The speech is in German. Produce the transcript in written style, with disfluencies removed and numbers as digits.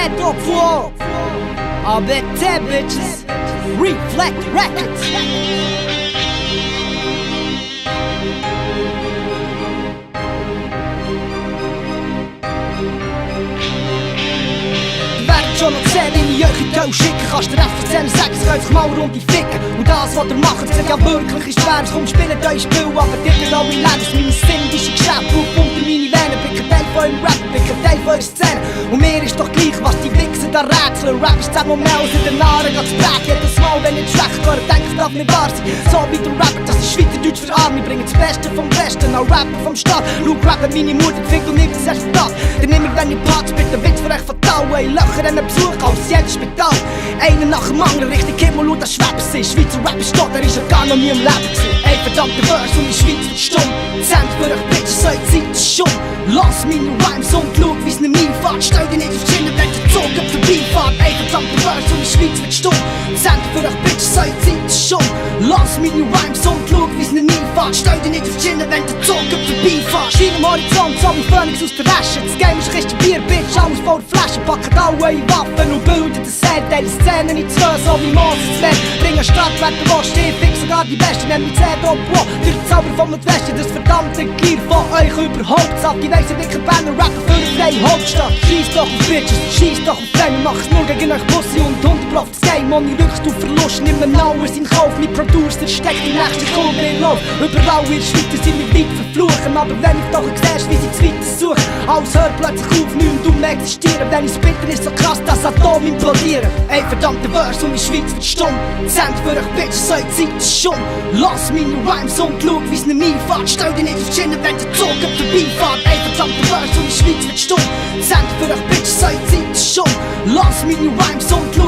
Setup vor. Aber der Bitches Reflect Records. Schon noch gesehen, wie ich euch in die Hölle schicken. Kannst dir einfach sagen, es geht sich mal rund die Ficken. Und das, was ihr macht, sieht ja wirklich ist schwer. Es kommt, spielt euch Spiel, aber dir geht alle Leben. Meine sündische Geschäfte, auf unter meine Venen. Bin kein Teil von eurem Rap, bin kein Teil von eurer Szene. Und mir ist doch gleich, was die Wichsen da rätseln. Rap ist zehnmal mehr als in der Nare, geht's Back. Jedes Mal, wenn ich schlecht höre, denk ich, darf nicht wahr sein. So wie der Rapper, das ist Schweizerdeutsch für Arme. Bringen das Beste vom Westen, auch Rapper vom Stadt. Schau, Rapper, meine Mutter, Fick und nichts, das ist das. Denn immer wenn ich Platz bin, der Witz für euch vertrauen. Löcher in den Besuch aus jedes Spital. Einen nach dem anderen, richtig Himmel und das Schwebs ist. Schweizer Rap ist tot, er ist ja gar noch nie im Leben gewesen. Ey, verdammte Verse und die Schweiz wird stumm. Zent für euch Bitches, so Zeit ist schon. Lass meine Rhymes und schau, wie's nicht mir fährt. Stell dich nicht auf die Schiene, wenn der Zug vorbeifährt. Ey, verdammte Verse und die Schweiz wird stumm. Zent für euch Bitches, so Zeit ist schon. Lass meine Rhymes und schau, wie's nicht mir fährt. Stell dich nicht auf die Schiene, wenn der Zug vorbeifährt. Schein am Horizont, so wie Phoenix aus der Asche. Das Game ist richtig Bier, Bitch, alles vor der Flasche. Packen alle eure Waffen und bilden das Set. Teile Szenen in zwei, so wie Moses Led. Bringen Stadtwerte, wo steht, fix sogar die Besten. Nehmen die Z-Op, durch den Zauber vom Nordwesten. Das verdammte Gier von euch überhaupt. Sagt, die weißen dicken Banner, rappen für eine freie Hauptstadt. Schieß doch auf Bitches, schieß doch auf Fame. Mach es nur gegen euch Pussy und Hundertprof. Das Game, ohne Rückst auf Verlust. Nimm mir nauer in Kauf. Mein Producer steckt die nächste Kunde in Lauf. Überall in der Schweiz sind wir weit verfluchen. Aber wenn ich doch siehst, wie sie das Weite suchen. Alles hört plötzlich auf, nicht mehr dumm existieren. Denn das Bitter ist so krass, dass Atome implodieren. Ey, verdammte Verse und die Schweiz wird stumm. Zent für euch Bitches, so Zeit ist schon. Lass meine Rhymes und schau, wie's nicht mir fährt. Stell dich nicht auf die Schiene, wenn der Zug vorbeifährt. Ey, verdammte Verse und die Schweiz wird stumm. Zent für euch Bitches, so Zeit ist schon. Lass meine Rhymes und schau,